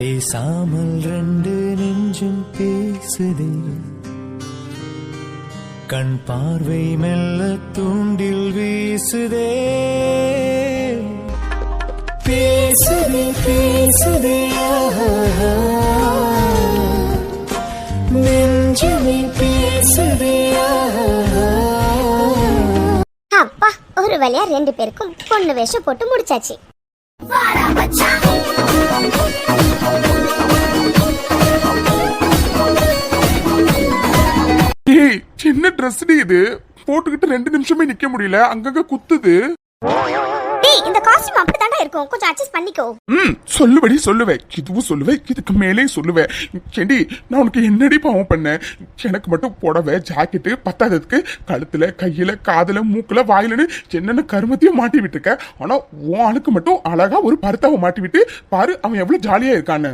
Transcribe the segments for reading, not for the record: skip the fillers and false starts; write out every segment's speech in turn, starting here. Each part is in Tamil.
பேசாமல் ரெண்டு நெஞ்சும் பேசுதே, கண் பார்வை மெல்ல தூண்டில் வீசுதே. பேசுதே பேசுதே நெஞ்சுமே பேசுதே. அப்பா, ஒரு வழியா 2 பேருக்கும் பொண்ணு வேஷம் போட்டு முடிச்சாச்சு. என்ன ட்ரெஸ் இது போட்டுக்கிட்டு 2 நிமிஷமே நிக்க முடியல, அங்கங்க குத்துது. இந்த காஸ்டியூம் அப்படிதான்டா இருக்கும், கொஞ்சம் அட்ஜஸ்ட் பண்ணிக்கோ. சொல்லுவடி சொல்லுவேன், இதுவும் சொல்லுவேன், இதுக்கு மேலே சொல்லுவேன். ஏண்டி நான் உனக்கு என்னடி பாவம் பண்ணேன்? எனக்கு மட்டும் புடவை ஜாக்கெட்டு பத்தாததுக்கு கழுத்துல கையில காதுல மூக்குல வாயிலன்னு என்னென்ன கருமத்தையும் மாட்டி விட்டுருக்க. ஆனா உன் ஆளுக்கு மட்டும் அழகா ஒரு பருத்தாவை மாட்டி விட்டு பாரு அவன் எவ்வளவு ஜாலியா இருக்கான்னு.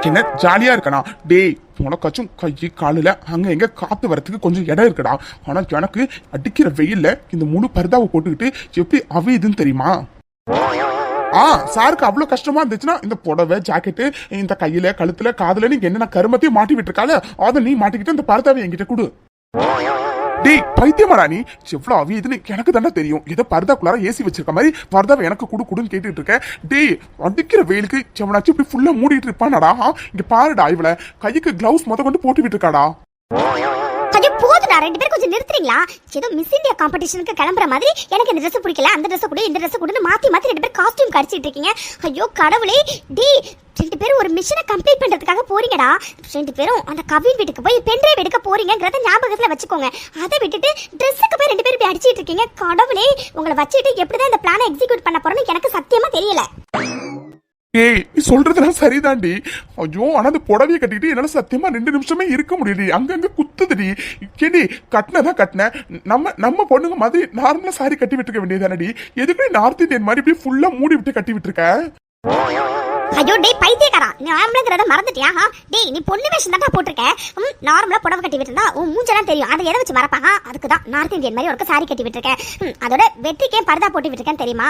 என்ன ஜாலியா இருக்கனா? டேய், உனக்காச்சும் கை காலுல அங்க எங்க காத்து வரத்துக்கு கொஞ்சம் இடம் இருக்குடா. ஆனா எனக்கு அடிக்கிற வெயில்ல இந்த முழு பருதாவை போட்டுக்கிட்டு எப்படி அவையுதுன்னு தெரியுமா? சாருக்கு அவ்வளவு கஷ்டமா இருந்துச்சுன்னா இந்த புடவை ஜாக்கெட்டு இந்த கையில கழுத்துல காதுல நீங்க என்னென்ன கருமத்தையும் மாட்டி விட்டுருக்கால, அதை நீ மாட்டிக்கிட்டு இந்த பருதாவை என்கிட்ட கொடு. டேய் பைத்தியமாடா நீ, எவ்வளவு அவியுதுன்னு எனக்கு தானே தெரியும். ஏதோ பர்தாக்குள்ளார ஏசி வச்சிருக்க மாதிரி பர்தாவை எனக்கு குடுன்னு கேட்டுட்டு இருக்க. டேய், அடிக்கிற வெயிலுக்கு செவனாச்சு இப்படி ஃபுல்லா மூடிட்டு இருப்பானடா. இங்க பாருடா, இவள கைக்கு கிளவுஸ் முத கொண்டு போட்டு விட்டுருக்காடா. போதுடா, 2 பேரும் கொஞ்சம் நிறுத்துறீங்களா? ஏதோ மிஸ் இந்தியா காம்படிஷனுக்கு கிளம்புற மாதிரி எனக்கு இந்த ட்ரெஸ் பிடிக்கல, அந்த ட்ரெஸ் கூட இந்த ட்ரெஸ் கூட மாத்தி 2 பேரும் காஸ்டியூம் கடிச்சிட்டு இருக்கீங்க. ஐயோ கடவுளே. டேய், 2 பேரும் ஒரு மிஷனை கம்ப்ளீட் பண்றதுக்காக போறீங்கடா. 2 பேரும் அந்த கவின் வீட்டுக்கு போய் பென்ட்ரைவ் எடுக்க போறீங்கங்கறத ஞாபகத்துல வச்சுக்கோங்க. அதை விட்டுட்டு ட்ரெஸ்ஸுக்கு போய் 2 பேரும் இப்படி அடிச்சிட்டு இருக்கீங்க. கடவுளே, உங்களை வச்சுட்டு எப்படிதான் இந்த பிளானை எக்ஸிக்யூட் பண்ண போறேன்னு எனக்கு சத்தியமா தெரியல. ஏய், நீ சொல்றதுலாம் சரிதாண்டி. ஐயோ, ஆனா அந்த புடவையை கட்டிட்டு என்னால சத்தியமா 2 நிமிஷமே இருக்க முடியல. அங்கங்க குத்துதுடி. கேடி, கட்டினதான் கட்டின. நம்ம பொண்ணுங்க மாதிரி நார்மலா சாரி கட்டி விட்டுருக்க வேண்டியதானடி. எதுக்கு நார்த் இந்தியன் மாதிரி இப்படி ஃபுல்லா மூடி விட்டு கட்டி விட்டுருக்க? ஐயோ டேய் பைத்தியக்காரா, நீ நார்மலாங்கிறத மறந்துட்டியா? டேய், நீ பொண்ணு வேஷம் தான் போட்டிருக்க. நார்மலா புடவை கட்டி விட்டுருந்தா உன் மூஞ்செல்லாம் தெரியும். அதை எதை வச்சு மறப்பாங்க? அதுக்கு தான் நார்த் இந்தியன் மாதிரி ஒரு சாரி கட்டி விட்டுருக்கேன். அதோட வெற்றிக்கே பர்தா போட்டு விட்டுருக்கேன் தெரியுமா?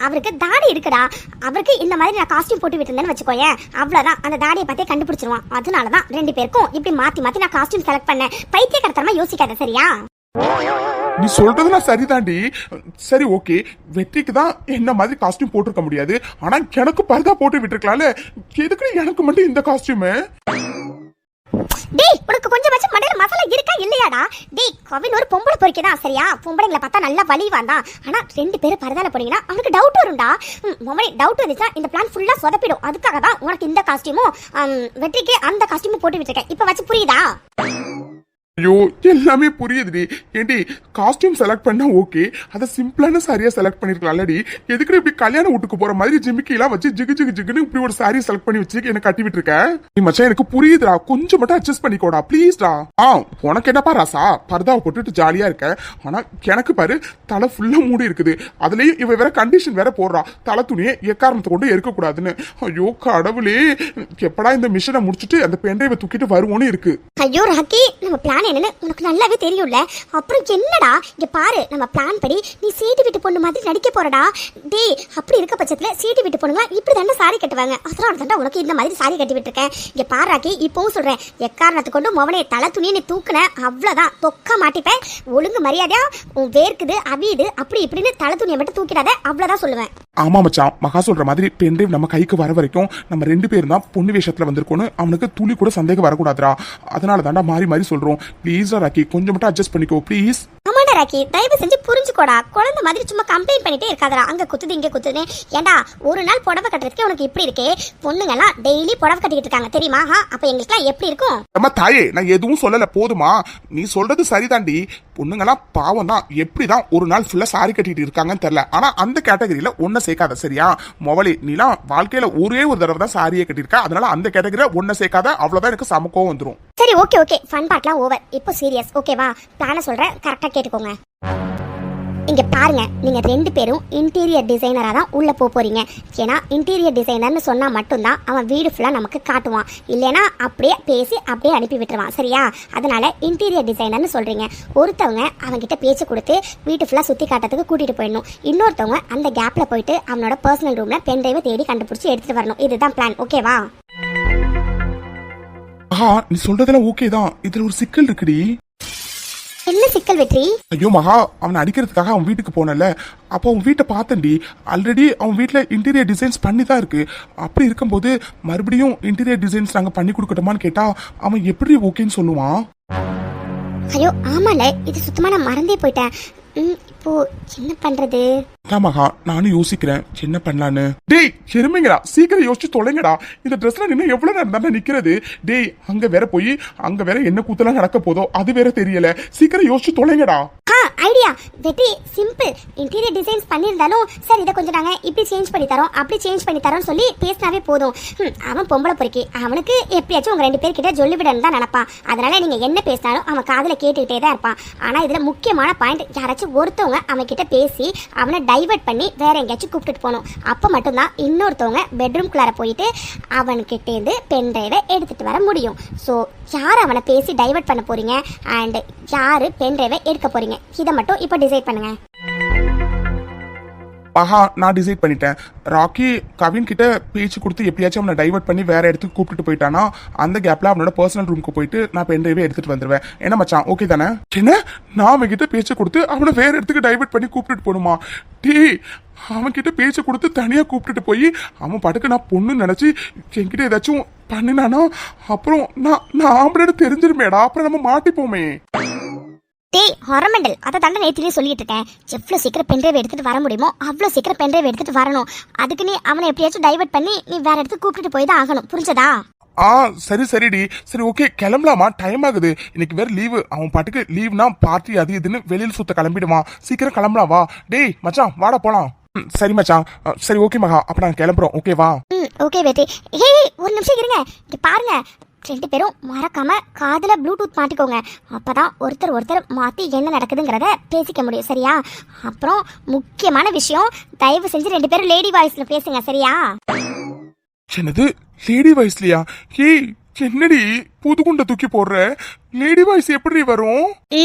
அவருக்கு தாடி இருக்குடா. அவருக்கு இந்த மாதிரி நான் காஸ்டியூம் போட்டு விட்டுருந்தேன்னு வச்சுக்கோயேன், அவ்வளவுதான். அந்த தாடியை பார்த்தே கண்டுபிடிச்சிருவான். அதனாலதான் 2 பேருக்கும் இப்படி மாத்தி நான் காஸ்டியூம் செலக்ட் பண்ணேன். பைத்தியக்காரத்தனமா யோசிக்காத, சரியா? நீ சொல்றதுலாம் சரிதாண்டி. சரி, ஓகே, வெற்றிக்கு தான் என்ன மாதிரி காஸ்டியூம் போட்டிருக்க முடியாது. ஆனா எனக்கு பர்தா போட்டு விட்டுருக்கலாம்ல. எதுக்கு எனக்கு மட்டும் இந்த காஸ்டியூம்? டேய், உனக்கு கொஞ்சமாச்சும் மண்டையில மசாலா இருக்கா இல்லையாடா? டேய், கவின் ஒரு பொம்பளை பொறுக்கிதான், சரியா? பொம்பளைங்களை பார்த்தா நல்லா வலிவான் தான். ஆனா 2 பேரும் பரதால போனீங்கன்னா அவனுக்கு டவுட் வரும்டா. மொமனே டவுட் வந்துச்சா இந்த பிளான் ஃபுல்லா சொதப்பிடும். அதுக்காக தான் உனக்கு இந்த காஸ்டியூமும் வெற்றிக்கு அந்த காஸ்டியூமும் போட்டு விட்டுருக்கேன். இப்ப வச்சு புரியுதா? ஐயோ, எல்லாமே புரியுதுடி. ஏண்டி, காஸ்டியூம் செலக்ட் பண்ணா ஓகே, அதை சிம்பிளான சாரியா செலக்ட் பண்ணிருக்கலாம்லடி. எதுக்கு இப்படி கல்யாண வீட்டுக்கு போற மாதிரி ஜிமிக்கிலாம் வச்சு ஜிகுன்னு இப்படி ஒரு சாரி செலக்ட் பண்ணி வச்சு எனக்கு கட்டி விட்டுருக்க? நீ மச்சான், எனக்கு புரியுதுடா, கொஞ்சம் மட்டும் அட்ஜஸ்ட் பண்ணிக்கோடா ப்ளீஸ்டா. உனக்கு என்னப்பா ராசா, பர்தாவை போட்டுட்டு ஜாலியா இருக்க. ஆனா எனக்கு பாரு, தலை ஃபுல்லா மூடி இருக்குது. அதுலயும் இவ வேற கண்டிஷன் வேற போடுறா, தலை துணியை எக்காரணத்தை கொண்டு இருக்க கூடாதுன்னு. ஐயோ கடவுளே, எப்படா இந்த மிஷனை முடிச்சுட்டு அந்த பெண்டைவை தூக்கிட்டு வருவோன்னு இருக்கு. ஐயோ ராக்கி, நம்ம பிளான் என்னன்னு உனக்கு நல்லாவே தெரியும்ல. அப்புறம் என்னடா, இங்க பாரு, நம்ம பிளான் படி நீ சீட்டு விட்டு பொண்ணு மாதிரி நடிக்க போறடா. டேய், அப்படி இருக்க பட்சத்துல சீட்டு விட்டு பொண்ணுங்க இப்படி தானே சாரி கட்டுவாங்க. அதனால தான்டா உனக்கு இந்த மாதிரி சாரி கட்டி விட்டுருக்கேன். இங்க பாரு ராக்கி, இப்பவும் சொல்றேன், எக்காரணத்தை கொண்டு மொவனே தலை துணியை நீ தூக்குன அவ்வளவுதான், தொக்க மாட்டிப்பேன். ஒழுங்கு மரியாதையா உன் வேர்க்குது அவியுது அப்படி இப்படின்னு தலை துணியை மட்டும் தூக்கிடாத, அவ்வளவுதான் சொல்லுவேன். ஆமா மச்சான், மகா சொல்ற மாதிரி பென்ட்ரைவ் நம்ம கைக்கு வர வரைக்கும் நம்ம 2 பேரும் தான் பொண்ணு வேஷத்துல வந்திருக்கோன்னு அவனுக்கு துளி கூட சந்தேகம் வரக்கூடாதுரா. அதனால தாண்டா மாறி சொல்றோம். ப்ளீஸ் ராக்கி, கொஞ்சம் மட்டும் அட்ஜஸ்ட் பண்ணிக்கோ ப்ளீஸ். ஆமாடா ராக்கி, தயவு செஞ்சு புரிஞ்சுக்கோடா. குழந்தை மாதிரி சும்மா கம்ப்ளைண்ட் பண்ணிட்டே இருக்காதடா. அங்க குத்துது இங்க குத்துது. ஏண்டா, ஒரு நாள் புடவை கட்டுறதுக்கு உனக்கு இப்படி இருக்கே, பொண்ணுங்க எல்லாம் டெய்லி புடவை கட்டிக்கிட்டு இருக்காங்க தெரியுமா? அப்ப எங்களுக்குலாம் எப்படி இருக்கும்? அம்மா தாயே, நான் எதுவும் சொல்லல போதுமா? நீ சொல்றது சரிதாண்டி. பொண்ணுங்கெல்லாம் பாவம் தான், எப்படிதான் ஒரு நாள் ஃபுல்லா சாரி கட்டிட்டு இருக்காங்கன்னு தெரியல. ஆனா அந்த கேட்டகரியில ஒன்ன சேர்க்காத, சரியா? மொவலி, நீலாம் வாழ்க்கையில ஒரே ஒரு தடவை தான் சாரியை கட்டிருக்க. அதனால அந்த கேட்டகரியில ஒன்ன சேர்க்காத, அவ்வளவுதான். எனக்கு சமக்கம் வந்துடும். சரி, ஓகே, ஃபன் பார்ட்லாம் ஓவர். இப்போ சீரியஸ், ஓகேவா? பிளான சொல்றேன், கரெக்டா கேட்டுக்கோங்க. இங்க பாருங்க, நீங்க 2 பேரும் இன்டீரியர் டிசைனரா தான் உள்ள போறீங்க. ஏன்னா இன்டீரியர் டிசைனர்னு சொன்னா மட்டும்தான் அவன் வீடு ஃபுல்லா நமக்கு காட்டுவான். இல்லைன்னா அப்படியே பேசி அப்படியே அனுப்பி விட்டுருவான். சரியா? அதனால இன்டீரியர் டிசைனர்னு சொல்றீங்க. ஒருத்தவங்க அவன்கிட்ட பேச்சு கொடுத்து வீட்டு ஃபுல்லா சுத்தி காட்டுறதுக்கு கூட்டிட்டு போயிடணும். இன்னொருத்தவங்க அந்த கேப்ல போயிட்டு அவனோட பர்சனல் ரூம்ல பென் டிரைவை தேடி கண்டுபிடிச்சு எடுத்துட்டு வரணும். இதுதான் பிளான். ஓகேவா? நீ சொல்றதெல்லாம் ஓகே தான். இதுல ஒரு சிக்கல் இருக்குடி. என்ன சிக்கல் வெற்றி? ஐயோ மகா, அவனை அடிக்கிறதுக்காக அவன் வீட்டுக்கு போனல, அப்போ அவன் வீட்டை பார்த்தண்டி. ஆல்ரெடி அவன் வீட்டுல இன்டீரியர் டிசைன்ஸ் பண்ணி தான் இருக்கு. அப்படி இருக்கும்போது மறுபடியும் இன்டீரியர் டிசைன்ஸ் நாங்க பண்ணி கொடுக்கட்டுமான்னு கேட்டா அவன் எப்படி ஓகேன்னு சொல்லுவான்? ஐயோ ஆமால, இது சுத்தமா நான் மறந்தே போயிட்டேன். இப்போ என்ன பண்றது? மகா, நானும் யோசிக்கிறேன் என்ன பண்ணலான்னு. டேய் எருமைங்கடா, சீக்கிரம் யோசிச்சு தொலைங்கடா. இந்த ட்ரெஸ்ல நின்று எவ்வளவு நேரம் தானே நிக்கிறது? டேய் அங்க வேற போய் அங்க வேற என்ன கூத்தலாம் நடக்க போதோ அது வேற தெரியல. சீக்கிரம் யோசிச்சு தொலைங்கடா. ஐடியா வெற்றி சிம்பிள். இன்டீரியர் டிசைன்ஸ் பண்ணியிருந்தாலும் சார் இதை கொஞ்சம் நாங்கள் இப்படி சேஞ்ச் பண்ணி தரோம் அப்படி சேஞ்ச் பண்ணி தரோம்னு சொல்லி பேசினாவே போதும். அவன் பொம்பளை பொறுக்கி, அவனுக்கு எப்படியாச்சும் உங்கள் 2 பேர்கிட்ட சொல்லிவிடன்னு தான் நினைப்பான். அதனால நீங்கள் என்ன பேசினாலும் அவன் காதில் கேட்டுக்கிட்டே தான் இருப்பான். ஆனால் இதில் முக்கியமான பாயிண்ட், யாராச்சும் ஒருத்தவங்க அவன்கிட்ட பேசி அவனை டைவர்ட் பண்ணி வேற எங்கேயாச்சும் கூப்பிட்டுட்டு போகணும். அப்போ மட்டும்தான் இன்னொருத்தவங்க பெட்ரூம்குள்ளார போயிட்டு அவன்கிட்டேருந்து பென் டிரைவை எடுத்துகிட்டு வர முடியும். ஸோ யார் அவனை பேசி டைவர்ட் பண்ண போறீங்க அண்ட் யார் பென் டிரைவை எடுக்க போறீங்க, இதை மட்டும் இப்போ டிசைட் பண்ணுங்க. ஆஹா, நான் டிசைட் பண்ணிட்டேன். ராக்கி கவின் கிட்ட பேச்சு கொடுத்து எப்படியாச்சும் அவனை டைவர்ட் பண்ணி வேற இடத்துக்கு கூப்பிட்டு போயிட்டானா அந்த கேப்ல அவனோட பர்சனல் ரூமுக்கு போயிட்டு நான் பென் டிரைவே எடுத்துட்டு வந்துருவேன். என்ன மச்சான், ஓகே தானே? என்ன, நான் அவன்கிட்ட பேச்சு கொடுத்து அவனை வேற இடத்துக்கு டைவர்ட் பண்ணி கூப்பிட்டு போகணுமா? டேய், அவன் கிட்ட பேச்சு கொடுத்து தனியா கூப்பிட்டுட்டு போய் அவன் பாட்டுக்கு நான் பொண்ணு நினைச்சு என்கிட்ட ஏதாச்சும் பண்ணினானா அப்புறம் நான் ஆம்பளை தெரிஞ்சிருமேடா. அப்புறம் நம்ம மாட்டிப்போமே. டேய் ஹாரமெண்டல், அதை தாண்ட நேத்திலே சொல்லிட்டு இருக்கேன். எவ்வளோ சீக்கிரம் பென்ட்ரைவ் எடுத்துட்டு வர முடியுமோ அவ்வளோ சீக்கிரம் பென்ட்ரைவ் எடுத்துட்டு வரணும். அதுக்கு நீ அவனை எப்படியாச்சும் டைவர்ட் பண்ணி நீ வேற இடத்துக்கு கூப்பிட்டு போய் தான் ஆகணும். புரிஞ்சதா? சரிடி. சரி ஓகே, கிளம்பலாமா? டைம் ஆகுது. இன்னைக்கு வேற லீவு. அவன் பாட்டுக்கு லீவ்னா பார்ட்டி அது இதுன்னு வெளியில் சுத்த கிளம்பிடுவான். சீக்கிரம் கிளம்பலாம் வா. டேய் மச்சான் வாடா போலாம். சரி மச்சான், சரி ஓகே மகா, அப்ப நான் கிளம்புறோம். ஓகேவா? ஓகே வெற்றி. ஒரு நிமிஷம் இருங்க, இங்க பாருங்க. 2 பேரும் மறக்காம காதுல ப்ளூடூத் மாட்டிக்கோங்க. அப்பதான் ஒருத்தர் மாத்தி என்ன நடக்குதுங்கிறத பேசிக்க முடியும். சரியா? அப்புறம் முக்கியமான விஷயம், தயவு செஞ்சு 2 பேரும் லேடி வாய்ஸ்ல பேசுங்க. சரியா? என்னது லேடி வாய்ஸ்லயா? ஏய் என்னடி புதுகுண்ட தூக்கி போடுற? லேடி வாய்ஸ் எப்படி வரும்?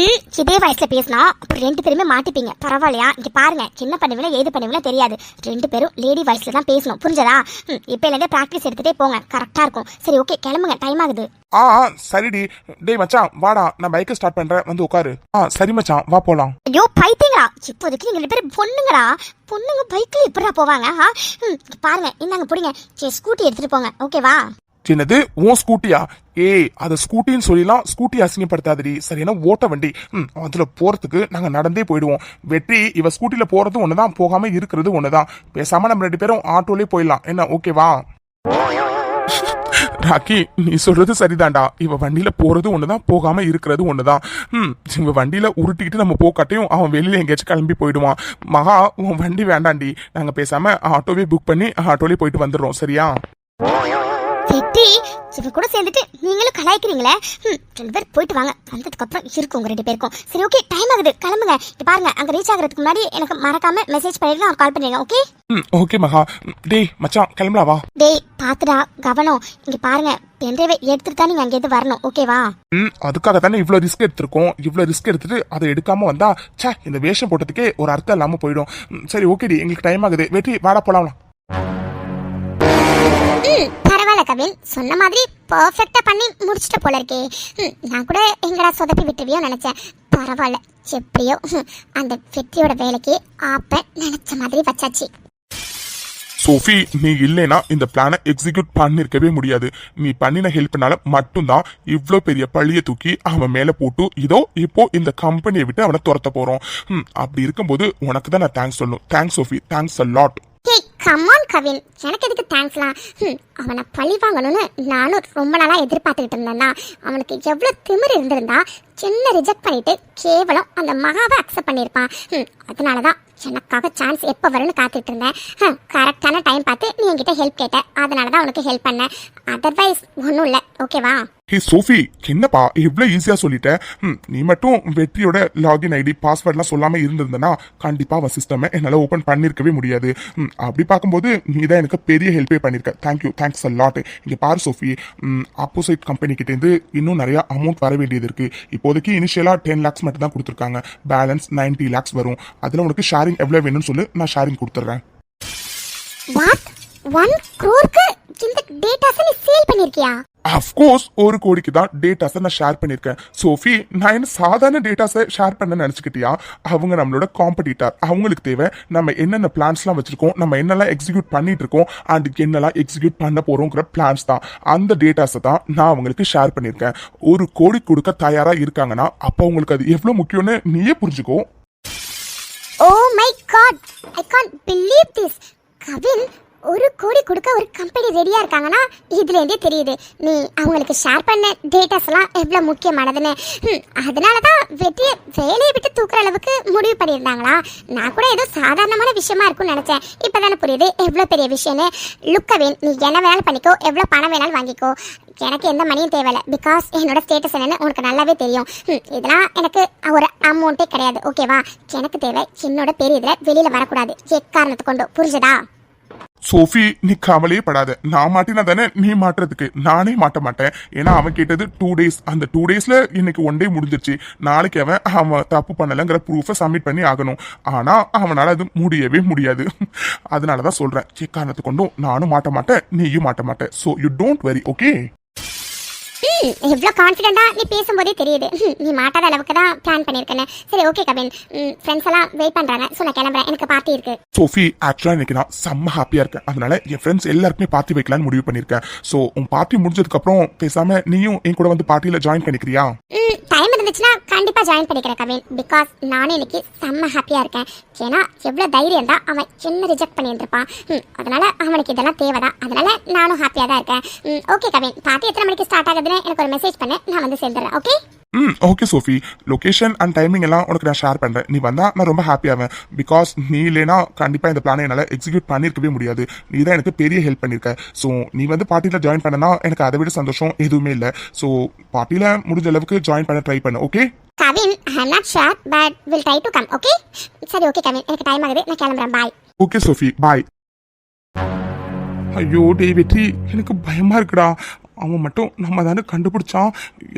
இதே வாய்ஸ்ல பேசினா அப்புறம் 2 பேருமே மாட்டிப்பீங்க. பரவாயில்லையா? இங்க பாருங்க, என்ன பண்ணுவீங்க ஏது பண்ணுவீங்க தெரியாது. 2 பேரும் லேடி வாய்ஸ்ல தான் பேசணும். புரிஞ்சதா? இப்ப இருந்தே பிராக்டிஸ் எடுத்துட்டே போங்க, கரெக்டா இருக்கும். சரி ஓகே, கிளம்புங்க, டைம் ஆகுது. சரிடி. டேய் மச்சான் வாடா, நான் பைக்கை ஸ்டார்ட் பண்றேன், வந்து உட்காரு. சரி மச்சான் வா போலாம். ஐயோ பைத்தியங்களா, இப்போதைக்கு நீங்க 2 பேரும் பொண்ணுங்களா? பொண்ணுங்க பைக்ல எப்படா போவாங்க? பாருங்க, இந்தாங்க புடிங்க, ஸ்கூட்டி எடுத்துட்டு போங்க. ஓகேவா? என்னது உன் ஸ்கூட்டியா? ஏய் அத ஸ்கூட்டின்னு சொல்லிலாம் ஸ்கூட்டி அசிங்கப்படுத்தாதடி. சரியான ஓட்ட வண்டி. அதுல போறதுக்கு நாங்க நடந்தே போயிடுவோம். வெற்றி, இவ ஸ்கூட்டில போறது ஒண்ணுதான், போகாம இருக்கிறது ஒண்ணுதான். பேசாம நம்ம 2 பேரும் ஆட்டோலயே போயிடலாம். என்ன ஓகேவா? ராக்கி நீ சொல்றது சரிதான்டா. இவ வண்டியில போறது ஒண்ணுதான், போகாம இருக்கிறது ஒண்ணுதான். இவ வண்டியில உருட்டிக்கிட்டு நம்ம போக்காட்டையும் அவன் வெளியில எங்கேயாச்சும் கிளம்பி போயிடுவான். மகா உன் வண்டி வேண்டாண்டி, நாங்க பேசாம ஆட்டோவே புக் பண்ணி ஆட்டோலயே போயிட்டு வந்துடுறோம். சரியா? வெற்றி, இவ கூட சேர்ந்துட்டு நீங்களும் கலாய்க்கிறீங்களே. 2 பேர் போயிட்டு வாங்க, வந்ததுக்கு அப்புறம் இருக்கும் உங்க 2 பேருக்கும். சரி ஓகே, டைம் ஆகுது, கிளம்புங்க. இங்க பாருங்க, அங்க ரீச் ஆகிறதுக்கு முன்னாடி எனக்கு மறக்காம மெசேஜ் பண்ணிட்டு நான் கால் பண்ணிடுங்க. ஓகே? ஓகே மகா. டேய் மச்சான் கிளம்பலாம் வா. டேய் பாத்துடா, கவனம். இங்க பாருங்க, பென்ட்ரைவை எடுத்துட்டு தான் நீங்க அங்க இருந்து வரணும். ஓகேவா? அதுக்காக தானே இவ்வளவு ரிஸ்க் எடுத்திருக்கோம். இவ்வளவு ரிஸ்க் எடுத்துட்டு அதை எடுக்காம வந்தா இந்த வேஷம் போட்டதுக்கே ஒரு அர்த்தம் இல்லாம போயிடும். சரி ஓகேடி, எங்களுக்கு டைம் ஆகுது. வெற்றி வாடா போலாம். பரவாயில்ல கவின், சொன்ன மாதிரி பர்ஃபெக்டா பண்ணி முடிச்சிட்ட போல இருக்கே. நான் கூட எங்கடா சொதப்பி விட்டுவியோ நினைச்சேன். பரவாயில்ல, எப்படியோ அந்த வெற்றியோட வேலைக்கு ஆப்ப நினைச்ச மாதிரி வச்சாச்சு. சோஃபி, நீ இல்லைனா இந்த பிளானை எக்ஸிக்யூட் பண்ணிருக்கவே முடியாது. நீ பண்ணின ஹெல்ப்னால மட்டும்தான் இவ்ளோ பெரிய பழிய தூக்கி அவன் மேல போட்டு இதோ இப்போ இந்த கம்பெனியை விட்டு அவனை துரத்த போறோம். அப்படி இருக்கும்போது உனக்கு தான் நான் தேங்க்ஸ் சொல்லணும். Thanks Sophie, thanks a lot. Come on Kavin, எனக்கு எதுக்கு தேங்க்ஸ்லாம்? அவனை பழி வாங்கணும்னு நானும் ரொம்ப நாளா எதிர்பார்த்துக்கிட்டு இருந்தேன்னா, அவனுக்கு எவ்வளவு திமிர் இருந்திருந்தா சின்ன ரிஜெக்ட் பண்ணிட்டு கேவலம் அந்த மகாவை அக்செப்ட் பண்ணியிருப்பான். அதனாலதான் எனக்காக சான்ஸ் எப்போ வரும்னு காத்துட்டு இருந்தேன். கரெக்டான டைம் பார்த்து நீ என்கிட்ட ஹெல்ப் கேட்ட, அதனால தான் உனக்கு ஹெல்ப் பண்ணேன். அதர்வைஸ் ஒன்றும் இல்லை, ஓகேவா? ஹே சோஃபி, என்னப்பா இவ்வளவு ஈஸியா சொல்லிட்ட? நீ மட்டும் வெற்றியோட லாகின் ஐடி பாஸ்வேர்ட்லாம் சொல்லாம இருந்திருந்தனா கண்டிப்பா அவன் சிஸ்டம் என்னால ஓபன் பண்ணிருக்கவே முடியாது. அப்படி பார்க்கும்போது நீ தான் எனக்கு பெரிய ஹெல்ப்பே பண்ணிருக்க. Thank you, thanks a lot. இங்க பாரு சோஃபி, ஆப்போசிட் கம்பெனி கிட்ட இருந்து இன்னும் நிறைய அமௌண்ட் வர வேண்டியது இருக்கு. இப்போதைக்கு இனிஷியலா 10 lakhs மட்டும் தான் கொடுத்துருக்காங்க. பேலன்ஸ் 90 lakhs வரும். அதுல உனக்கு ஷேரிங் எவ்வளவு வேணும்னு சொல்லு, நான் ஷேரிங் கொடுத்துறேன். வாட், 1 crore இந்த டேட்டாஸ் நீ சேல் பண்ணிருக்கியா? அஃப்கோர்ஸ் 1 கோடிக்கு தான் டேட்டாஸை நான் ஷேர் பண்ணியிருக்கேன். சோஃபி, நான் என்ன சாதாரண டேட்டாஸை ஷேர் பண்ண நினச்சிக்கிட்டியா? அவங்க நம்மளோட காம்படிட்டர். அவங்களுக்கு தேவை நம்ம என்னென்ன பிளான்ஸ்லாம் வச்சிருக்கோம், நம்ம என்னெல்லாம் எக்ஸிக்யூட் பண்ணிட்டு இருக்கோம் அண்ட் என்னெல்லாம் எக்ஸிக்யூட் பண்ண போறோங்கிற பிளான்ஸ் தான். அந்த டேட்டாஸை தான் நான் அவங்களுக்கு ஷேர் பண்ணியிருக்கேன். 1 கோடி கொடுக்க தயாரா இருக்காங்கன்னா அப்போ உங்களுக்கு அது எவ்வளோ முக்கியம்னு நீயே புரிஞ்சுக்கோ. Oh my god, I can't believe this. Kavin, 1 crore கொடுக்க ஒரு கம்பெனி ரெடியா இருக்காங்கன்னா இதுல இருந்தே தெரியுது நீ அவங்களுக்கு ஷேர் பண்ண டேட்டாஸ் எல்லாம் எவ்வளவு முக்கியமானதுன்னு. அதனாலதான் வெற்றியை வேலையை விட்டு தூக்குற அளவுக்கு முடிவு பண்ணியிருந்தாங்களா? நான் கூட ஏதோ சாதாரணமான விஷயமா இருக்கும்னு நினைச்சேன். இப்பதானே புரியுது எவ்வளவு பெரிய விஷயம்னு. லுக்கவேன், நீ என்ன வேணாலும் பண்ணிக்கோ, எவ்வளவு பணம் வேணாலும் வாங்கிக்கோ, எனக்கு எந்த மணியும் தேவையில்லை. பிகாஸ் என்னோட ஸ்டேட்டஸ் என்னன்னு உனக்கு நல்லாவே தெரியும். இதெல்லாம் எனக்கு ஒரு அமௌண்ட்டே கிடையாது, ஓகேவா? எனக்கு தேவை என்னோட பேர் இதுல வெளியில வரக்கூடாது, எக்காரணத்தை கொண்டு. புரிஞ்சதா? சோஃபி, நீ கவலையே படாத. நான் மாட்டினா தானே நீ மாட்டுறதுக்கு. நானே மாட்ட மாட்டேன். ஏன்னா அவன் கேட்டது 2 days. அந்த 2 daysல இன்னைக்கு 1 day முடிஞ்சிருச்சு. நாளைக்கு அவன் தப்பு பண்ணலங்கிற ப்ரூஃபை சப்மிட் பண்ணி ஆகணும். ஆனா அவனால அது முடியவே முடியாது. அதனாலதான் சொல்றேன், எக்காரணத்தை கொண்டும் நானும் மாட்ட மாட்டேன், நீயும் மாட்ட மாட்டேன். So you don't worry, okay? எவ்வளோ கான்ஃபிடென்ட்டா நீ பேசும்போதே தெரியுது நீ மாட்டாத அளவுக்கு தான் பிளான் பண்ணியிருக்கேன்னு. சரி, ஓகே கவின், ஃப்ரெண்ட்ஸ் எல்லாம் வெயிட் பண்றாங்க. ஸோ நான் கிளம்புறேன், எனக்கு பார்ட்டி இருக்கு. சோஃபி, ஆக்சுவலா இன்னைக்கு நான் செம்ம ஹாப்பியா இருக்கேன். அதனால என் ஃப்ரெண்ட்ஸ் எல்லாருக்குமே பார்ட்டி வைக்கலாம்னு முடிவு பண்ணிருக்கேன். ஸோ உன் பார்ட்டி முடிஞ்சதுக்கு அப்புறம் பேசாம நீயும் என் கூட வந்து பார்ட்டியில ஜாயின் பண்ணிக்கிறியா? டைம் இருந்துச்சுன்னா கண்டிப்பா ஜாயின் பண்ணிக்கிறேன் கவின். பிகாஸ் நானும் இன்னைக்கு செம்ம ஹாப்பியா இருக்கேன். ஏன்னா எவ்வளவு தைரியம் தான் அவன் என்ன ரிஜெக்ட் பண்ணியிருப்பான். அதனால அவனுக்கு இதெல்லாம் தேவைதான். அதனால நானும் ஹாப்பியா தான் இருக்கேன். ஓகே கவின், பார்ட்டி எத்தனை மணிக்கு ஸ்டார்ட் ஆகுதுன்னு எனக்கு ஒரு மெசேஜ் பண்ணு, நான் வந்து சேர்ந்துடுறேன். Okay? Okay Sophie, location and timing எல்லாம் உனக்கு நான் ஷேர் பண்றேன். நீ வந்தா நான் ரொம்ப ஹாப்பியாவேன். பிகாஸ் நீ இல்லைனா கண்டிப்பா இந்த பிளானை என்னால எக்ஸிக்யூட் பண்ணிருக்கவே முடியாது. நீ தான் எனக்கு பெரிய ஹெல்ப் பண்ணிருக்க. ஸோ நீ வந்து பார்ட்டியில ஜாயின் பண்ணனா எனக்கு அதை விட சந்தோஷம் எதுவுமே இல்லை. ஸோ பார்ட்டியில முடிஞ்ச அளவுக்கு ஜாயின் பண்ண ட்ரை பண்ணு, okay? Kavin, I am not sure but will try to come, okay? சரி, ஓகே கவின், எனக்கு டைம் ஆகுது, நான் கிளம்புறேன். பாய். Okay Sophie, bye. ஐயோ டே வெற்றி, எனக்கு பயமா இருக்குடா. அவன் மட்டும் நம்ம தானே கண்டுபிடிச்சான்.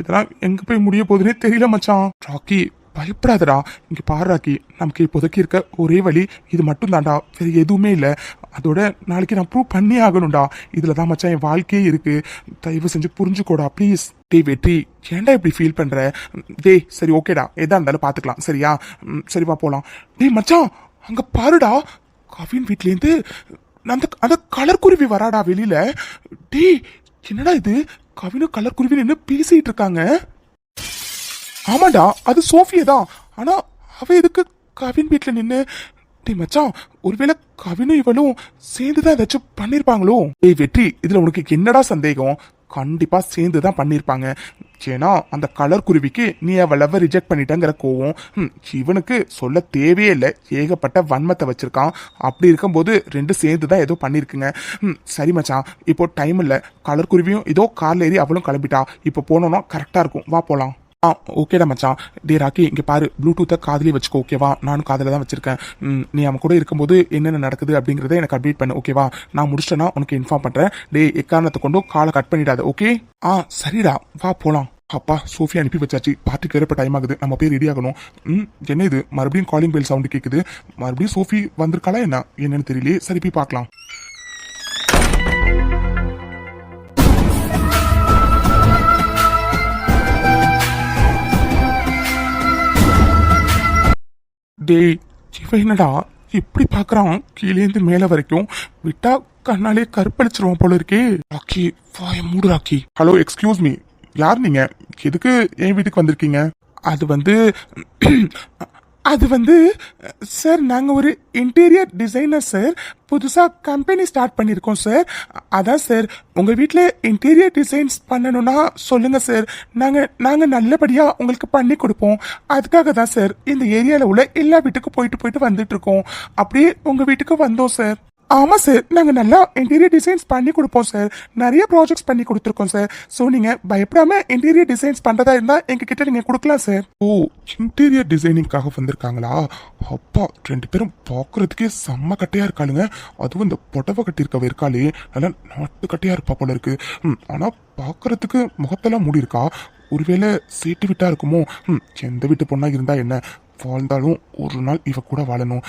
இதெல்லாம் எங்க போய் முடிய போகுதுன்னே தெரியல மச்சான். ராக்கி, பயப்படாதடா. இங்க பாரு ராக்கி, நமக்கு இப்போதைக்கு இருக்க ஒரே வழி இது மட்டும் தான்டா, வேற எதுவுமே இல்லை. அதோட நாளைக்கு நான் ப்ரூவ் பண்ணி ஆகணும்டா. இதுல தான் மச்சான் என் வாழ்க்கையே இருக்கு. தயவு செஞ்சு புரிஞ்சுக்கோடா ப்ளீஸ். டே வெற்றி, ஏன்டா இப்படி ஃபீல் பண்ற? டே சரி ஓகேடா, எதா இருந்தாலும் பாத்துக்கலாம், சரியா? சரிப்பா போலாம். டே மச்சான், அங்க பாருடா, கவின் வீட்லேருந்து அந்த கலர் குருவி வராடா வெளியில. டே என்னடா இது, கவினும் கலர் குருவி என்ன பேசிட்டு இருக்காங்க? ஆமாடா, அது சோஃபியா தான். ஆனா அவ எதுக்கு கவின் வீட்டுல நின்னு? டே மச்சான், ஒருவேளை கவினும் இவளும் சேர்ந்துதான் ஏதாச்சும் பண்ணிருப்பாங்களோ? ஏய் வெற்றி, இதுல உனக்கு என்னடா சந்தேகம்? கண்டிப்பா சேர்ந்து தான் பண்ணிருப்பாங்க. ஏன்னா அந்த கலர் குருவிக்கு நீ அவளவ ரிஜெக்ட் பண்ணிட்டங்கிற கோவம் இவனுக்கு சொல்ல தேவையே இல்லை. ஏகப்பட்ட வன்மத்தை வச்சிருக்கான். அப்படி இருக்கும்போது 2 சேர்ந்து தான் ஏதோ பண்ணிருக்குங்க. சரி மச்சான், இப்போ டைம் இல்லை. கலர் குருவியும் ஏதோ கார்ல ஏறி அவளும் கிளம்பிட்டா. இப்போ போனோம்னா கரெக்டா இருக்கும், வா போலாம். ஓகேடா மச்சான். டே ராக்கி, இங்க பாரு, ப்ளூடூத்தை காதலி வச்சுக்கோ, ஓகேவா? நானும் காதல தான் வச்சிருக்கேன். நீ அவன் கூட இருக்கும்போது என்னென்ன நடக்குது அப்படிங்கறத எனக்கு அப்டேட் பண்ணு, ஓகேவா? நான் முடிச்சிட்டேன்னா உனக்கு இன்ஃபார்ம் பண்றேன். டே எக்காரணத்தை கொண்டும் காலை கட் பண்ணிடாத, ஓகே? சரிடா, வா போலாம். அப்பா, சோஃபியா அனுப்பி வச்சாச்சு. பார்ட்டிக்கு வேற டைம் ஆகுது, நம்ம போய் ரெடி ஆகணும். என்ன இது, மறுபடியும் காலிங் பெல் சவுண்ட் கேக்குது. மறுபடியும் சோஃபி வந்திருக்காளா என்னன்னு தெரியலையே. சரி போய் பார்க்கலாம். டேய், இவன் என்னடா இப்படி பாக்குறான்? கீழேந்து மேல வரைக்கும் விட்டா கண்ணாலே கருப்பளிச்சிருவான் போல இருக்கே. ராக்கி, வாய மூடு ராக்கி. ஹலோ, எக்ஸ்கியூஸ் மீ, யார் நீங்க? எதுக்கு என் வீட்டுக்கு வந்திருக்கீங்க? அது வந்து அது வந்து சார் நாங்க ஒரு இன்டீரியர் டிசைனர் சார். புதுசா கம்பெனி ஸ்டார்ட் பண்ணிருக்கோம் சார். அதான் சார் உங்க வீட்ல இன்டீரியர் டிசைன்ஸ் பண்ணணும்னா சொல்லுங்க சார். நாங்க நல்லபடியா உங்களுக்கு பண்ணி கொடுப்போம். அதுக்காக தான் சார் இந்த ஏரியால உள்ள எல்லா வீட்டுக்கும் போயிட்டு வந்துட்டு இருக்கோம். அப்படியே உங்க வீட்டுக்கு வந்தோம் சார். ஆமா சார், நாங்க நல்லா இன்டீரியர் டிசைன்ஸ் பண்ணி கொடுப்போம் சார். நிறைய ப்ராஜெக்ட்ஸ் பண்ணி கொடுத்துருக்கோம் சார். ஸோ நீங்க பயப்படாம இன்டீரியர் டிசைன்ஸ் பண்றதா இருந்தா எங்க கிட்ட நீங்க கொடுக்கலாம் சார். ஓ, இன்டீரியர் டிசைனிங்காக வந்திருக்காங்களா? அப்பா, 2 பேரும் பாக்குறதுக்கே செம்ம கட்டையா இருக்காளுங்க. அதுவும் இந்த புடவை கட்டியிருக்கவ இருக்காளே, நல்லா நாட்டு கட்டையா இருப்பா போல இருக்கு. ஆனா பாக்குறதுக்கு முகத்தெல்லாம் மூடி இருக்கா. ஒருவேளை சேட்டு விட்டா இருக்குமோ? எந்த வீட்டு பொண்ணா இருந்தா என்ன, வாழ்ந்தாலும் ஒரு நாள் இவ கூட வாழணும்.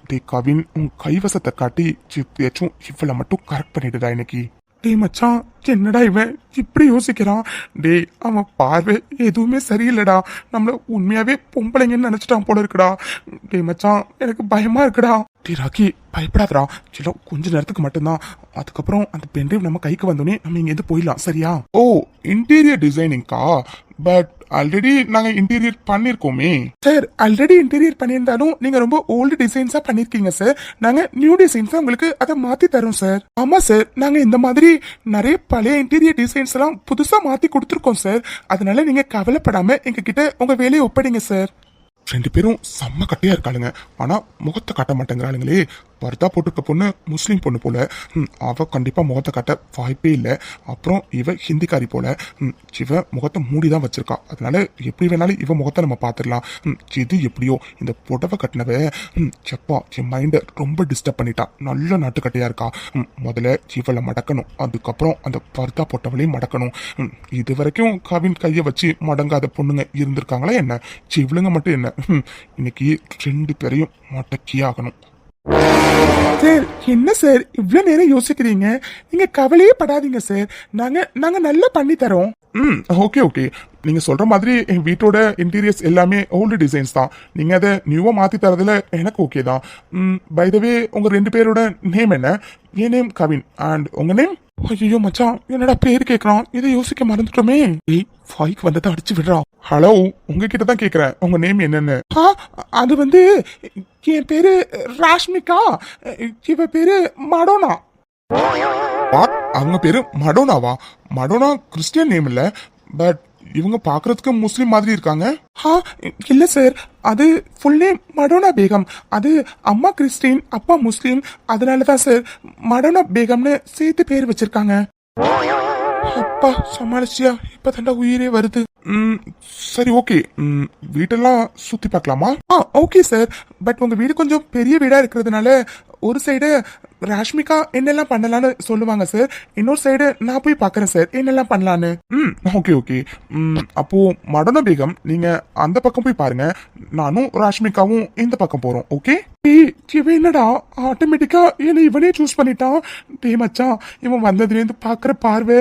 டே கவின், உன் கைவசத்தை காட்டி எப்படியாச்சும் இவளை மட்டும் கரெக்ட் பண்ணிடுடா இன்னைக்கு. டே மச்சான், என்னடா இவன் இப்படி யோசிக்கிறான்? டே, அவன் பார்வை எதுவுமே சரியில்லடா. நம்மள உண்மையாவே பொம்பளைங்கன்னு நினைச்சிட்டான் போல இருக்குடா. டே மச்சான், எனக்கு பயமா இருக்குடா. டே ராக்கி, பயப்படாதடா. சில கொஞ்ச நேரத்துக்கு மட்டும்தான். அதுக்கப்புறம் அந்த பென்ட்ரைவ் நம்ம கைக்கு வந்தோடனே நம்ம இங்க இருந்து போயிடலாம், சரியா? ஓ, இன்டீரியர் டிசைனிங்கா? பட் ஆல்ரெடி நாங்க இன்டீரியர் பண்ணிருக்கோமே சார். ஆல்ரெடி இன்டீரியர் பண்ணியிருந்தாலும் நீங்க ரொம்ப ஓல்டு டிசைன்ஸா பண்ணிருக்கீங்க சார். நாங்க நியூ டிசைன்ஸா உங்களுக்கு அதை மாத்தி தரோம் சார். ஆமா சார், நாங்க இந்த மாதிரி நிறைய பழைய இன்டீரியர் டிசைன்ஸ் எல்லாம் புதுசா மாத்தி கொடுத்துருக்கோம் சார். அதனால நீங்க கவலைப்படாம எங்க கிட்ட உங்க வேலையை ஒப்படைங்க சார். 2 பேரும் செம்ம கட்டையா இருக்காளுங்க. ஆனா முகத்தை காட்ட மாட்டேங்கிறாளுங்களே. பர்தா போட்டுக்க பொண்ணு முஸ்லீம் பொண்ணு போல. அவ கண்டிப்பா முகத்தை காட்ட வாய்ப்பே இல்லை. அப்புறம் இவ ஹிந்திக்காரி போல. இவ முகத்தை மூடிதான் வச்சிருக்கா. அதனால எப்படி வேணாலும் இவ முகத்தை நம்ம பாத்துடலாம். இது எப்படியோ இந்த புடவை கட்டினவ செப்பா என் மைண்டை ரொம்ப டிஸ்டர்ப் பண்ணிட்டா. நல்ல நாட்டுக்கட்டையா இருக்கா. முதல்ல இவளை மடக்கணும், அதுக்கப்புறம் அந்த பர்தா போட்டவளையும் மடக்கணும். இது வரைக்கும் கவின் கையை வச்சு மடங்காத பொண்ணுங்க இருந்திருக்காங்களா என்ன? இவளுங்க மட்டும் என்ன, இன்னைக்கு 2 பேரையும் மடக்கியே ஆகணும். சார், என்ன சார் இவ்வளவு நேரம் யோசிக்கிறீங்க? நீங்க கவலையே படாதீங்க சார். நாங்க நல்லா பண்ணி தரோம். ஓகே. நீங்க சொல்ற மாதிரி என் வீட்டோட இன்டீரியர்ஸ் எல்லாமே ஓல்டு டிசைன்ஸ் தான். நீங்க அதை நியூவா மாத்தி தரதுல எனக்கு ஓகே தான். பை த வே, உங்க 2 பேரோட நேம் என்ன? என் நேம் கவின். அண்ட் உங்க நேம்? ஐயோ மச்சான், என்னடா பேர் கேக்குறான், இதை யோசிக்க மறந்துட்டோமே. ஏய், ஃபைக் வந்ததை அடிச்சு விடுறா. ஹலோ, உங்ககிட்ட தான் கேக்குறேன், உங்க நேம் என்னன்னு? அது வந்து என் பேரு ராஷ்மிகா. இவ பேரு மடோனா. அவங்க பேரு மடோனாவா? மடோனா கிறிஸ்டியன் நேம் இல்ல. பட் இவங்க பாக்குறதுக்கு முஸ்லிம் மாதிரி இருக்காங்க. இல்ல சார், அது ஃபுல் நேம் மடோனா பேகம். அது அம்மா கிறிஸ்டின், அப்பா முஸ்லிம். அதனாலதான் சார் மடோனா பேகம்னு சேர்த்து பேர் வச்சிருக்காங்க. அப்பா, சமாளிச்சியா? இப்பதான்டா உயிரே வருது. சரி, ஓகே. வீட்டெல்லாம் சுத்தி பார்க்கலாமா? Okay sir. பட் உங்க வீடு கொஞ்சம் பெரிய வீடா இருக்கிறதுனால ஒரு சைடு ராஷ்மிகா என்னெல்லாம் பண்ணலான்னு சொல்லுவாங்க சார். இன்னொரு சைடு நான் போய் பாக்குறேன் சார் என்னெல்லாம் பண்ணலான்னு. ஓகே. அப்போ மடோனா பேகம் நீங்க அந்த பக்கம் போய் பாருங்க. நானும் ராஷ்மிகாவும் இந்த பக்கம் போறோம். ஓகே? இவன் என்னடா ஆட்டோமேட்டிக்கா என்ன இவனே சூஸ் பண்ணிட்டான். டே மச்சான், இவன் வந்ததுல இருந்து பாக்குற பார்வை,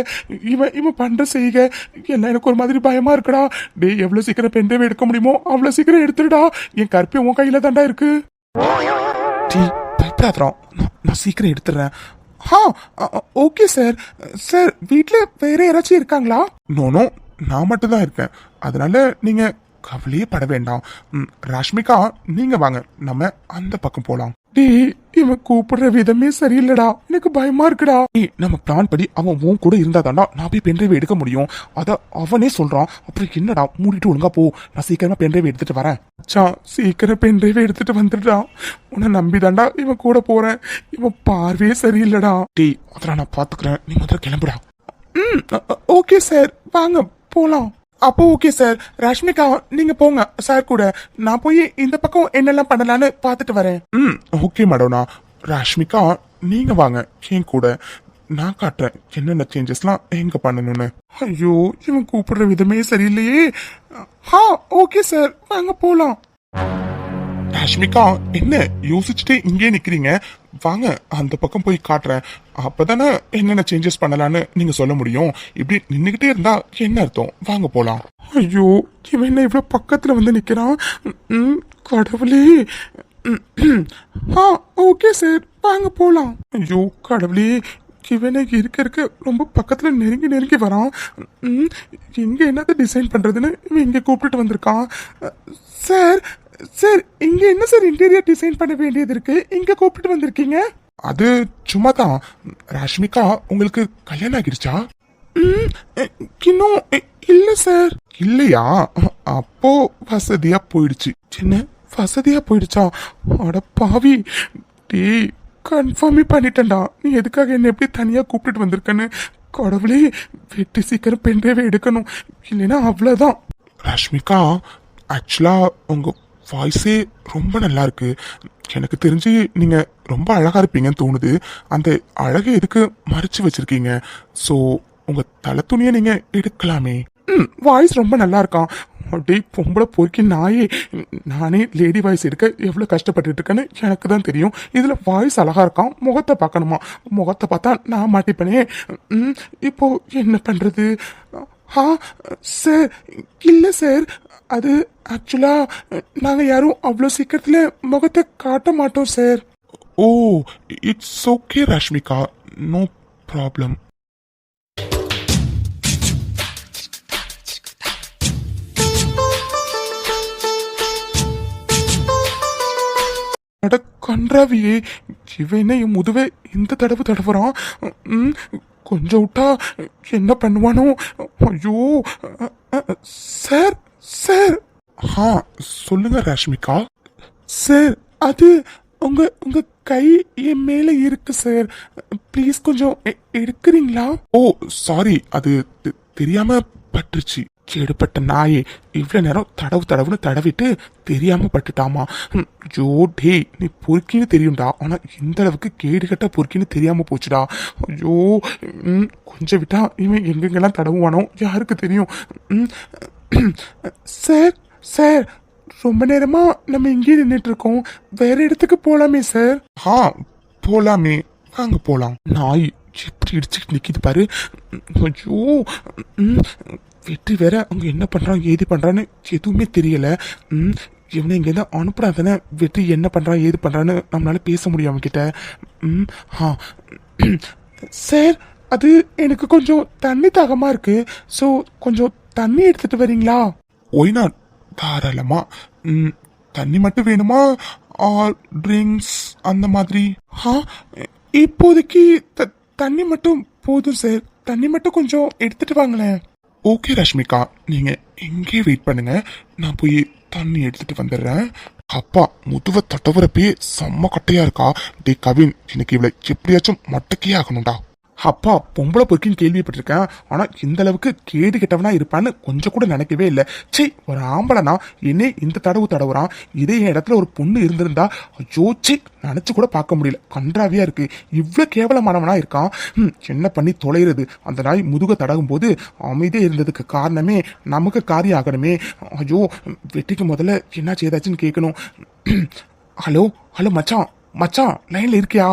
இவன் பண்ற செய்கை எல்லாம் எனக்கு ஒரு மாதிரி பயமா இருக்குடா. டே, எவ்வளவு சீக்கிரம் பென்ட்ரைவ் எடுக்க முடியுமோ அவ்வளவு சீக்கிரம் எடுத்துடுடா. என் கற்பி உன் கையில தாண்டா இருக்கு. பயப்படாதா, நான் சீக்கிரம் எடுத்துறேன். Okay sir. சார், வீட்ல வேற யாராச்சும் இருக்காங்களா? நோ, நான் மட்டும் தான் இருக்கேன். அதனால நீங்க கவலையே பட வேண்டாம். ராஷ்மிகா, நீங்க வாங்க, நம்ம அந்த பக்கம் போலாம். டேய், இவன் கூப்பிடுற விதமே சரியில்லடா, எனக்கு பயமா இருக்குடா. நம்ம பிளான் படி அவன் உன் கூட இருந்தா தாண்டா நான் போய் பென்ட்ரைவ் எடுக்க முடியும். அத அவனே சொல்றான். அப்புறம் என்னடா, மூடிட்டு ஒழுங்கா போ. நான் சீக்கிரமா பென்ட்ரைவ் எடுத்துட்டு வரேன். சீக்கிரம் பென்ட்ரைவ் எடுத்துட்டு வந்துடுடா. உன்னை நம்பிதாண்டா இவன் கூட போறேன். இவன் பார்வையே சரியில்லடா. டேய், அதெல்லாம் நான் பாத்துக்கிறேன், நீ முதல்ல கிளம்புடா. ஓகே சார், வாங்க போலாம். அப்போ ஓகே சார். ராஷ்மிகா, நீங்க போங்க சார் கூட. நான் போய் இந்த பக்கம் என்னெல்லாம் பண்ணலான்னு பாத்துட்டு வரேன். Okay Madonna. ராஷ்மிகா, நீங்க வாங்க என் கூட. நான் காட்டுறேன் என்னென்ன சேஞ்சஸ்லாம் எங்க பண்ணணும்னு. ஐயோ, இவன் கூப்பிடுற விதமே சரியில்லையே. ஓகே சார், வாங்க போலாம். ராஷ்மிகா, என்ன யோசிச்சுட்டு இங்கே நிக்கிறீங்க? வாங்க அந்த பக்கம் போய் காட்டுறேன். அப்பதானே என்னென்ன சேஞ்சஸ் பண்ணலான்னு நீங்க சொல்ல முடியும். இப்படி நின்னுகிட்டே இருந்தா என்ன அர்த்தம்? வாங்க போலாம். ஐயோ, இவன் என்ன இவ்வளவு பக்கத்துல வந்து நிக்கிறான்? கடவுளே. ஓகே சார், வாங்க போலாம். ஐயோ கடவுளே, இவனை இருக்க ரொம்ப பக்கத்துல நெருங்கி வரான். எங்க என்னது டிசைன் பண்றதுன்னு இவன் இங்க கூப்பிட்டு வந்திருக்கான். சார், சார் இங்க என்ன சார் இன்டீரியர் டிசைன் பண்ண வேண்டியது இருக்கு இங்க கூப்பிட்டு வந்திருக்கீங்க? அது சும்மா தான். ராஷ்மிகா உங்களுக்கு கல்யாணம் ஆகிடுச்சா? இன்னும் இல்ல சார். இல்லையா? அப்போ வசதியா போயிடுச்சு. சின்ன வசதியா போயிடுச்சா? அட பாவி, டீ கன்ஃபார்மே பண்ணிட்டேன்டா. நீ எதுக்காக என்ன எப்படி தனியா கூப்பிட்டு வந்திருக்கன்னு. கடவுளே, வெட்டி சீக்கிரம் பெண்டேவே எடுக்கணும், இல்லைன்னா அவ்வளவுதான். ராஷ்மிகா, ஆக்சுவலா உங்க வாய்ஸே ரொம்ப நல்லா இருக்கு. எனக்கு தெரிஞ்சு நீங்க ரொம்ப அழகா இருப்பீங்கன்னு தோணுது. அந்த அழகை எதுக்கு மறைச்சு வச்சிருக்கீங்க? ஸோ உங்க தலை துணியை நீங்க எடுக்கலாமே. வாய்ஸ் ரொம்ப நல்லா இருக்கான். அப்படியே பொம்பளை பொறுக்கி நாயே. நானே லேடி வாய்ஸ் எடுக்க எவ்வளோ கஷ்டப்பட்டுட்டு இருக்கேன்னு எனக்கு தான் தெரியும். இதில் வாய்ஸ் அழகா இருக்கான். முகத்தை பார்க்கணுமா? முகத்தை பார்த்தா நான் மாட்டிப்பனே. இப்போ என்ன பண்ணுறது? சார் இல்லை சார், அது ஆக்சுவலா நாங்கள் யாரும் அவ்வளோ சீக்கிரத்தில் முகத்தை காட்ட மாட்டோம் sir. Oh, it's okay Rashmika, no problem. அட கன்றாவியே, இவன் என்ன என் முதுவை இந்த தடவை தடவுறான்? கொஞ்சம் விட்டா என்ன பண்ணுவானோ? ஐயோ சார். சார் சொல்லுங்க ராஷ்மிகா. சார் அது உங்க உங்க கை என் மேல இருக்கு சார். ப்ளீஸ் கொஞ்சம் எடுக்கிறீங்களா? ஓ சாரி, அது தெரியாம பட்டுருச்சு. எடுப்பட்ட நாயே, இவ்வளவு நேரம் தடவுன்னு தடவிட்டு தெரியாம பட்டுட்டாமா. ஜோ டே, நீ பொறுக்கின்னு தெரியும்டா, ஆனா இந்த அளவுக்கு கேடுகட்ட பொறுக்கின்னு தெரியாம போச்சுடா. ஐயோ, கொஞ்சம் விட்டா இவன் எங்கெங்கெல்லாம் தடவுவானோ யாருக்கு தெரியும். சார் சார், ரொம்ப நேரமா நம்ம இங்கே நின்றுட்டு இருக்கோம். வேற இடத்துக்கு போலாமே சார்? போலாமே, வாங்க போலாம். நாய் எப்படி இடிச்சுக்கிட்டு நிக்கிது பாரு. ஐயோ, வெற்றி வேற அங்க என்ன பண்றான் ஏது பண்றான்னு எதுவுமே தெரியல. இவனை இங்க அனுப்புறாதானே வெற்றி என்ன பண்றான் ஏது பண்றான்னு நம்மளால பேச முடியும் அவன்கிட்ட. சார் அது எனக்கு கொஞ்சம் தண்ணி தாகமா இருக்கு. ஸோ கொஞ்சம் தண்ணி எடுத்துட்டு வரீங்களா? ஒய்னா தாராளமா. தண்ணி மட்டும் வேணுமா? ட்ரிங்க்ஸ் அந்த மாதிரி? இப்போதைக்கு தண்ணி மட்டும் போதும் சார். தண்ணி மட்டும் கொஞ்சம் எடுத்துட்டு வாங்களேன். ஓகே ரஷ்மிகா, நீங்க இங்கே வெயிட் பண்ணுங்க, நான் போய் தண்ணி எடுத்துட்டு வந்துடுறேன். அப்பா முதுவை தட்டவரப்பே செம்ம கட்டையா இருக்கா. டே கவின், எனக்கு இவளை எப்படியாச்சும் மட்டக்கே ஆகணும்டா. அப்பா பொம்பளை பொறுக்கின்னு கேள்விப்பட்டிருக்கேன், ஆனா இந்த அளவுக்கு கேடு கெட்டவனா இருப்பான்னு கொஞ்சம் கூட நினைக்கவே இல்லை. சே, ஒரு ஆம்பளைனா என்னே இந்த தடவுறான். இதே என் இடத்துல ஒரு பொண்ணு இருந்திருந்தா ஜோச்சி நினைச்சு கூட பார்க்க முடியல. கன்றாவியா இருக்கு. இவ்வளவு கேவலமானவனா இருக்கான். என்ன பண்ணி தொலைகிறது? அந்த நாய் முதுக தடகும் போது அமைதியா இருந்ததுக்கு காரணமே நமக்கு காரியம் ஆகணுமே. ஐயோ, வெட்டிக்கு முதல்ல என்ன செய்தாச்சுன்னு கேட்கணும். ஹலோ ஹலோ மச்சான், மச்சான் லைன்ல இருக்கியா?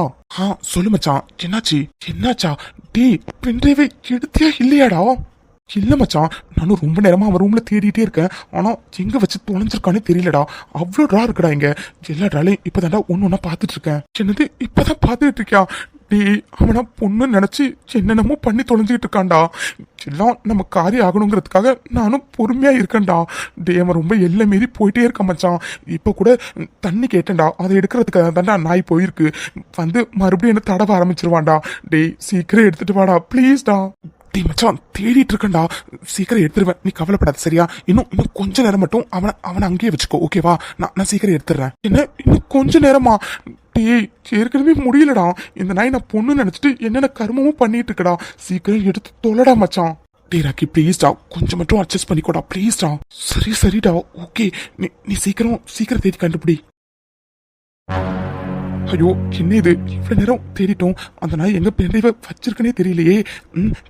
சொல்லு மச்சான், என்னாச்சா? டீ பென்ட்ரைவை எடுத்தியா இல்லையாடா? இல்ல மச்சான், நானும் ரொம்ப நேரமா அவன் ரூம்ல தேடிட்டே இருக்கேன். ஆனா எங்க வச்சு தொலைஞ்சிருக்கானே தெரியலடா. அவ்வளோ ட்ரா இருக்குடா இங்க. எல்லா ட்ராலையும் இப்பதான்டா ஒன்னொன்னா பாத்துட்டு இருக்கேன். என்னது இப்பதான் பாத்துட்டு இருக்கியா? டே, அவனா பொண்ணு நினைச்சு என்னென்னமோ பண்ணி தொலைஞ்சிட்டு இருக்கான்டா. எல்லாம் நம்ம காரியம் ஆகணுங்கிறதுக்காக நானும் பொறுமையா இருக்கேன்டா. டே, அவன் ரொம்ப எல்லை மீறி போயிட்டே இருக்கான் மச்சான். இப்ப கூட தண்ணி கேட்டேன்டா, அதை எடுக்கிறதுக்காக தான்டா நாய் போயிருக்கு. வந்து மறுபடியும் என்ன தடவ ஆரம்பிச்சிருவான்டா. டே சீக்கிரம் எடுத்துட்டு வாடா ப்ளீஸ்டா. டே மச்சான், தேடிட்டு இருக்கேன்டா, சீக்கிரம் எடுத்துருவேன், நீ கவலைப்படாத சரியா? இன்னும் கொஞ்ச நேரம் மட்டும் அவனை அங்கேயே வச்சுக்கோ, ஓகேவா? நான் சீக்கிரம் எடுத்துடுறேன். என்ன இன்னும் கொஞ்ச நேரமா? டேய் ஏற்கனவே முடியலடா. இந்த நாய் நான் பொண்ணு நினைச்சிட்டு என்னென்ன கர்மமும் பண்ணிட்டு இருக்கடா. சீக்கிரம் எடுத்து தொலைடா மச்சான். டே ராக்கி ப்ளீஸ்டா, கொஞ்சம் மட்டும் அட்ஜஸ்ட் பண்ணிக்கோடா ப்ளீஸ்டா. சரிடா ஓகே, நீ சீக்கிரம் தேடி கண்டுபிடி. ஐயோ, என்ன இது இவ்வளவு நேரம் தேடிட்டோம், அந்த நாய் எங்க பென்ட்ரைவ வச்சிருக்கனே தெரியலையே.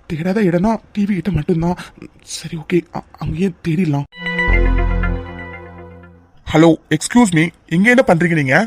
தேடாத இடம்னா டிவி கிட்ட மட்டும்தான். சரி ஓகே, அங்கேயே தேடிடலாம். ஹலோ எக்ஸ்கியூஸ் மீ, இங்க என்ன பண்றீங்க நீங்க?